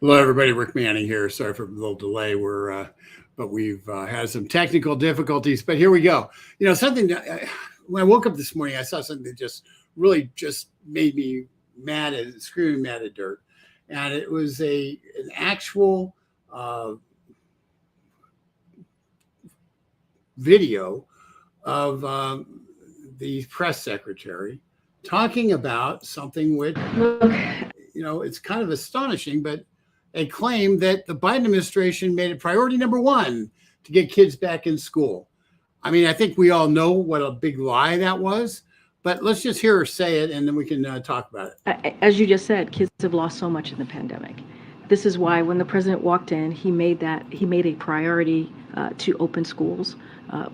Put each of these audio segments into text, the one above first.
Hello, everybody. Rick Manning here. Sorry for a little delay. But we've had some technical difficulties. But here we go. Something that when I woke up this morning, I saw something that just made me mad at screaming mad at dirt, and it was an actual video of the press secretary talking about something which it's kind of astonishing, but a claim that the Biden administration made it priority number one to get kids back in school. I mean, I think we all know what a big lie that was, but let's just hear her say it, and then we can talk about it. As you just said, kids have lost so much in the pandemic. This is why when the president walked in, he made a priority to open schools.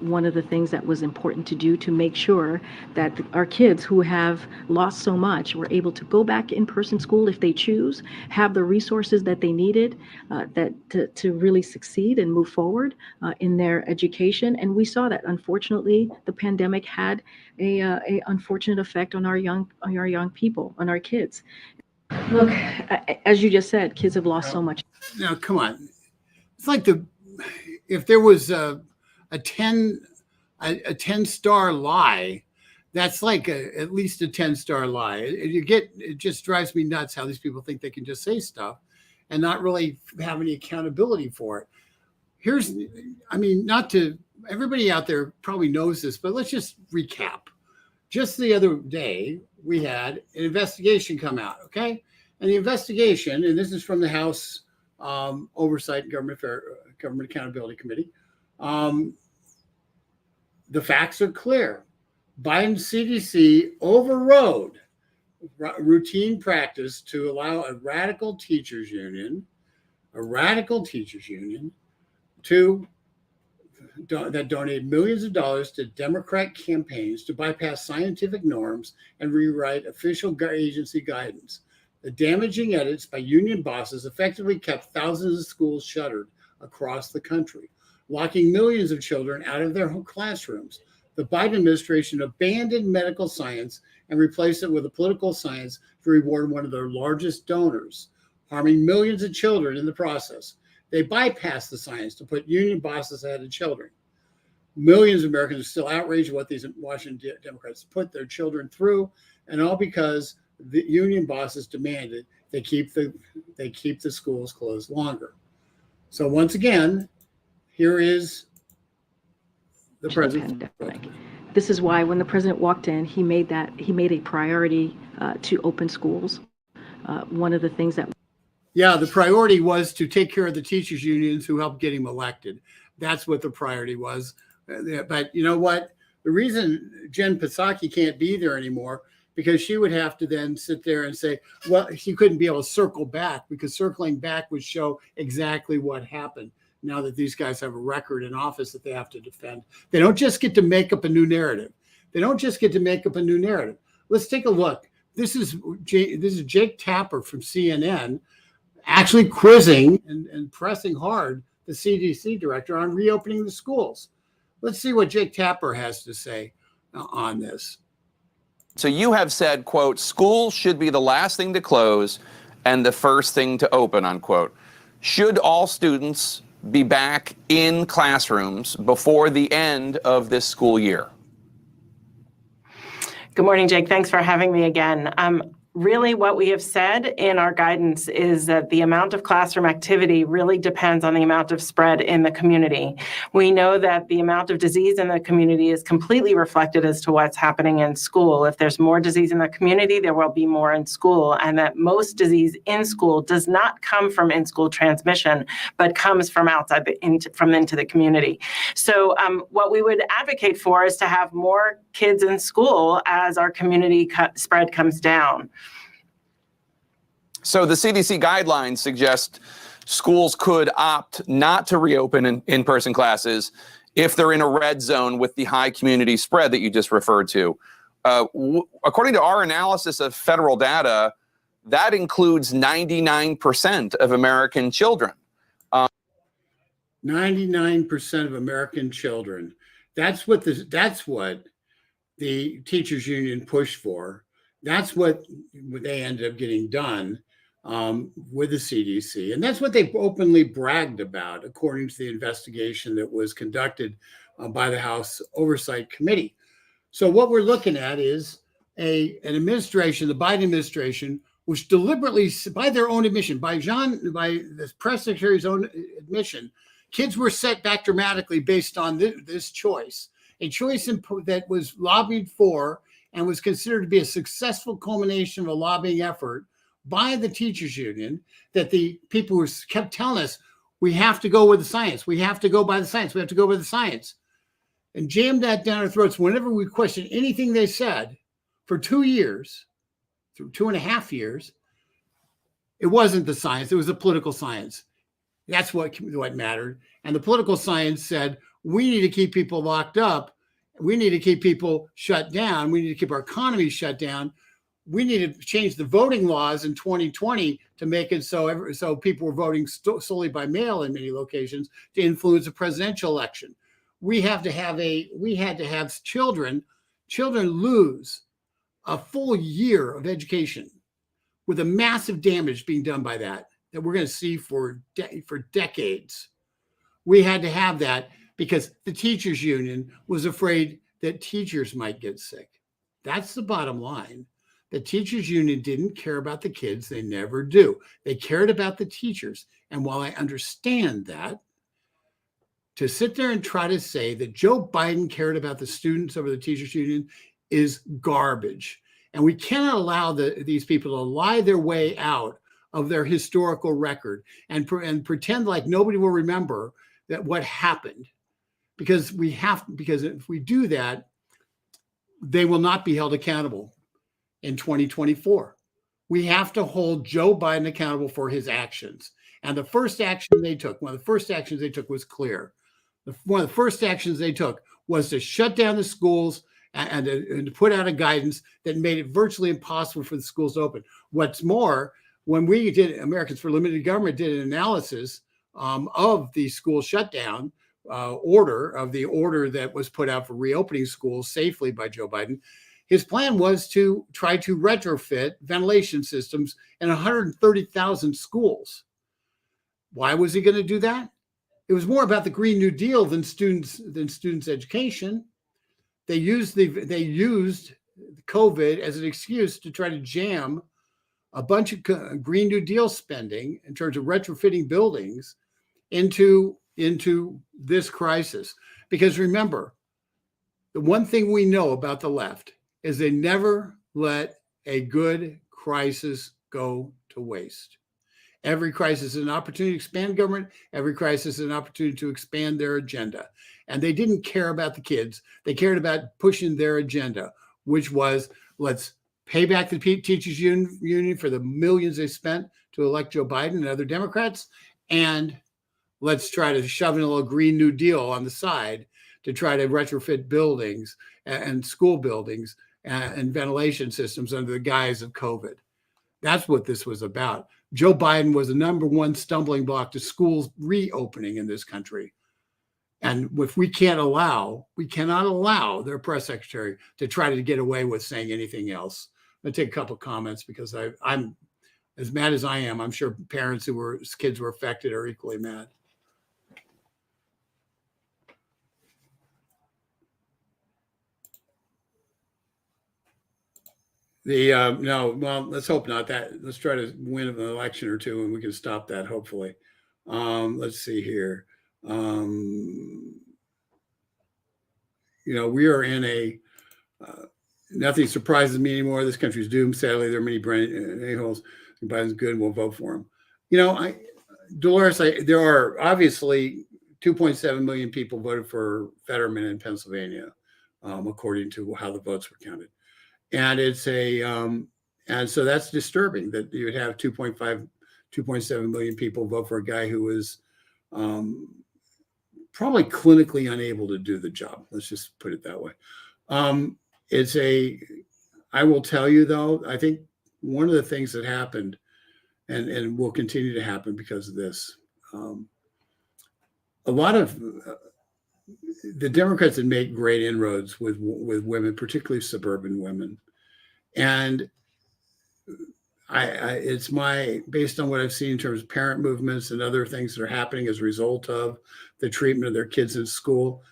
One of the things that was important to do to make sure that our kids who have lost so much were able to go back in-person school if they choose, have the resources that they needed to really succeed and move forward in their education. And we saw that, unfortunately, the pandemic had a unfortunate effect on our young people, on our kids. Look, as you just said, kids have lost so much. Now, come on. It's like if there was a 10-star lie, that's like at least a 10-star lie. It just drives me nuts how these people think they can just say stuff and not really have any accountability for it. Everybody out there probably knows this, but let's just recap. Just the other day, we had an investigation come out, okay? And the investigation, and this is from the House Oversight and Government Accountability Committee, the facts are clear. Biden's CDC overrode routine practice to allow a radical teachers union that donated millions of dollars to Democrat campaigns to bypass scientific norms and rewrite official agency guidance. The damaging edits by union bosses effectively kept thousands of schools shuttered across the country, locking millions of children out of their home classrooms. The Biden administration abandoned medical science and replaced it with a political science to reward one of their largest donors, harming millions of children in the process. They bypassed the science to put union bosses ahead of children. Millions of Americans are still outraged at what these Washington Democrats put their children through, and all because the union bosses demanded they keep the schools closed longer. So once again, here is the president. This is why when the president walked in, he made a priority to open schools. One of the things that the priority was to take care of the teachers unions who helped get him elected. That's what the priority was. But you know what? The reason Jen Psaki can't be there anymore, because she would have to then sit there and say, well, she couldn't be able to circle back, because circling back would show exactly what happened. Now that these guys have a record in office that they have to defend, they don't just get to make up a new narrative. Let's take a look. This is Jake Tapper from CNN, actually quizzing and pressing hard the CDC director on reopening the schools. Let's see what Jake Tapper has to say on this. So you have said, quote, schools should be the last thing to close and the first thing to open, unquote. Should all students be back in classrooms before the end of this school year? Good morning, Jake. Thanks for having me again. Really, what we have said in our guidance is that the amount of classroom activity really depends on the amount of spread in the community. We know that the amount of disease in the community is completely reflected as to what's happening in school. If there's more disease in the community, there will be more in school, and that most disease in school does not come from in-school transmission, but comes from outside into the community. So what we would advocate for is to have more kids in school as our community spread comes down. So the CDC guidelines suggest schools could opt not to reopen in-person classes if they're in a red zone with the high community spread that you just referred to. According to our analysis of federal data, that includes 99% of American children. 99% of American children. That's what the teachers union pushed for. That's what they ended up getting done. with the CDC. And that's what they openly bragged about, according to the investigation that was conducted by the House Oversight Committee. So what we're looking at is an administration, the Biden administration, which deliberately, by their own admission, by the press secretary's own admission, kids were set back dramatically based on this choice, a choice that was lobbied for and was considered to be a successful culmination of a lobbying effort by the teachers union, that the people who kept telling us, we have to go with the science. We have to go by the science. We have to go with the science. And jammed that down our throats whenever we questioned anything they said for 2 years, through 2.5 years. It wasn't the science. It was the political science. That's what mattered. And the political science said, we need to keep people locked up. We need to keep people shut down. We need to keep our economy shut down. We need to change the voting laws in 2020 to make it so people were voting solely by mail in many locations to influence a presidential election. We had to have children lose a full year of education, with a massive damage being done by that we're going to see for decades. We had to have that because the teachers union was afraid that teachers might get sick. That's the bottom line. The teachers union didn't care about the kids. They never do. They cared about the teachers. And while I understand that, to sit there and try to say that Joe Biden cared about the students over the teachers union is garbage. And we cannot allow these people to lie their way out of their historical record and pretend like nobody will remember that what happened. Because if we do that, they will not be held accountable in 2024. We have to hold Joe Biden accountable for his actions. And one of the first actions they took was clear. One of the first actions they took was to shut down the schools and to put out a guidance that made it virtually impossible for the schools to open. What's more, when Americans for Limited Government did an analysis of the school shutdown order that was put out for reopening schools safely by Joe Biden, his plan was to try to retrofit ventilation systems in 130,000 schools. Why was he going to do that? It was more about the Green New Deal than students' education. They used COVID as an excuse to try to jam a bunch of Green New Deal spending in terms of retrofitting buildings into this crisis. Because remember, the one thing we know about the left is they never let a good crisis go to waste. Every crisis is an opportunity to expand government. Every crisis is an opportunity to expand their agenda. And they didn't care about the kids. They cared about pushing their agenda, which was, let's pay back the teachers union for the millions they spent to elect Joe Biden and other Democrats. And let's try to shove in a little Green New Deal on the side to try to retrofit buildings and school buildings and ventilation systems under the guise of COVID. That's what this was about. Joe Biden was the number one stumbling block to schools reopening in this country. And if we cannot allow their press secretary to try to get away with saying anything else. I'm going to take a couple of comments because I'm as mad as I am. I'm sure parents whose kids were affected are equally mad. Let's hope not. Let's try to win an election or two and we can stop that, hopefully. Let's see here. We are in nothing surprises me anymore. This country's doomed. Sadly, there are many brain a-holes. Biden's good and we'll vote for him. Dolores, there are obviously 2.7 million people voted for Fetterman in Pennsylvania, according to how the votes were counted. And and so that's disturbing that you would have 2.7 million people vote for a guy who was probably clinically unable to do the job. Let's just put it that way. I will tell you though, I think one of the things that happened and will continue to happen because of this, a lot of the Democrats had made great inroads with women, particularly suburban women. And it's based on what I've seen in terms of parent movements and other things that are happening as a result of the treatment of their kids in school.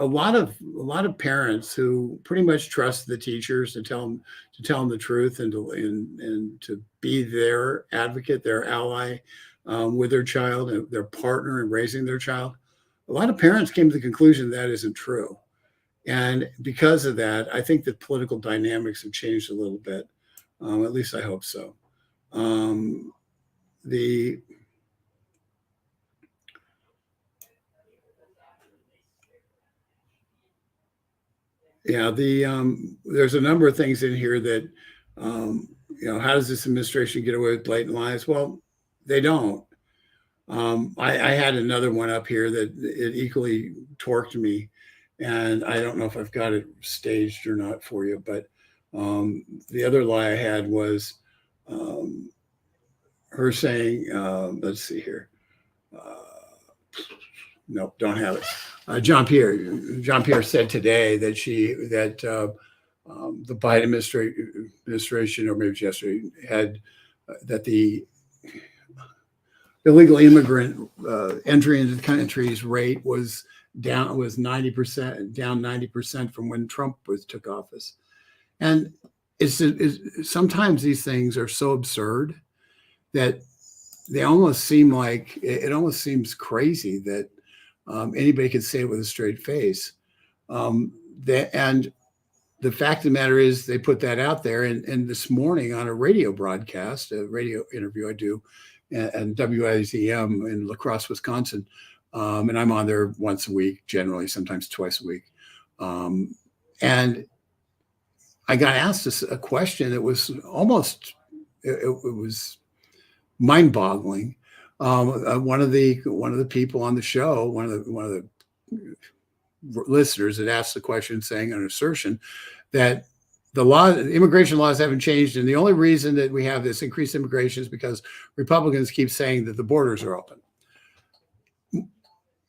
A lot of parents who pretty much trust the teachers to tell them the truth and to be their advocate, their ally with their child and their partner in raising their child. A lot of parents came to the conclusion that isn't true. And because of that, I think that political dynamics have changed a little bit. At least I hope so. The Yeah, there's a number of things in here that, how does this administration get away with blatant lies? Well, they don't. I had another one up here that it equally torqued me, and I don't know if I've got it staged or not for you, but the other lie I had was her saying, let's see here. Nope, don't have it. Jean-Pierre said today that the Biden administration, or maybe it's yesterday, had that the illegal immigrant entry into the country's rate was 90%, down 90% from when Trump took office. And it's sometimes these things are so absurd that they almost seem like it almost seems crazy that anybody could say it with a straight face. And the fact of the matter is they put that out there. And this morning on a radio broadcast, a radio interview I do at WIZM in La Crosse, Wisconsin, and I'm on there once a week, generally, sometimes twice a week. And I got asked a question that was almost, it was mind-boggling. One of the people on the show, one of the listeners, had asked the question, saying an assertion that the immigration laws haven't changed, and the only reason that we have this increased immigration is because Republicans keep saying that the borders are open.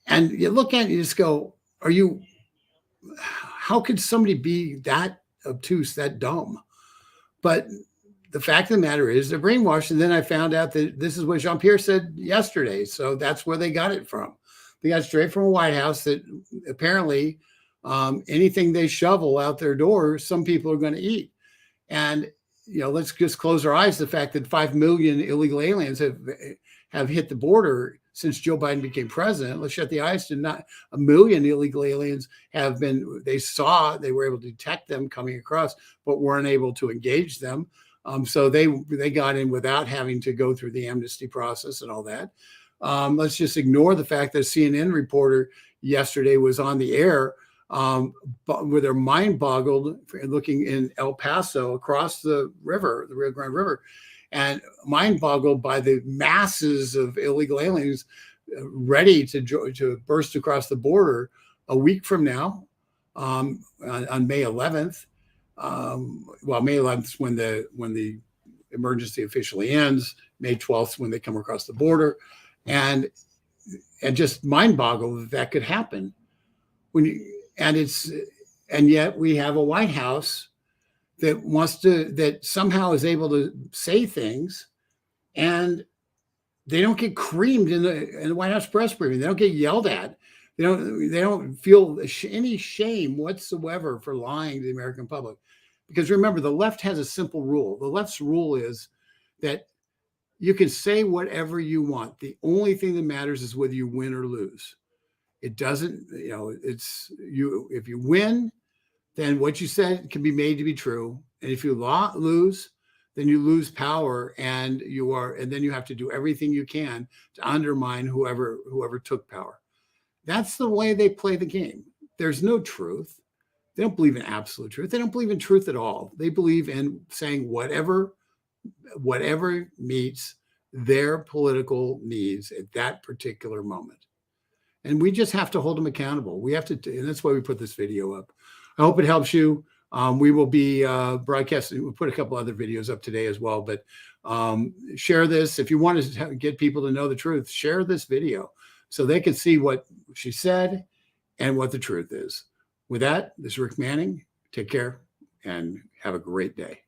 And you look at it, you just go, how could somebody be that obtuse, that dumb? But the fact of the matter is they're brainwashed. And then I found out that this is what Jean-Pierre said yesterday. So that's where they got it from. They got it straight from a White House that apparently anything they shovel out their doors, some people are going to eat. And, let's just close our eyes to the fact that 5 million illegal aliens have hit the border since Joe Biden became president. Let's shut the eyes to not 1 million illegal aliens they were able to detect them coming across, but weren't able to engage them. So they got in without having to go through the amnesty process and all that. Let's just ignore the fact that a CNN reporter yesterday was on the air with their mind boggled looking in El Paso across the river, the Rio Grande River, and mind boggled by the masses of illegal aliens ready to burst across the border a week from now on May 11th. May 11th is when the emergency officially ends. May 12th when they come across the border, and just mind boggle that could happen. And yet we have a White House that somehow is able to say things, and they don't get creamed in the White House press briefing. They don't get yelled at. They don't feel any shame whatsoever for lying to the American public. Because remember, the left has a simple rule. The left's rule is that you can say whatever you want. The only thing that matters is whether you win or lose. It doesn't, it's you. If you win, then what you said can be made to be true. And if you lose, then you lose power, and then you have to do everything you can to undermine whoever took power. That's the way they play the game. There's no truth. They don't believe in absolute truth. They don't believe in truth at all. They believe in saying whatever meets their political needs at that particular moment. And we just have to hold them accountable. We have to, and that's why we put this video up. I hope it helps you. We will be broadcasting. We'll put a couple other videos up today as well, but share this. If you want to get people to know the truth, share this video so they can see what she said and what the truth is. With that, this is Rick Manning. Take care and have a great day.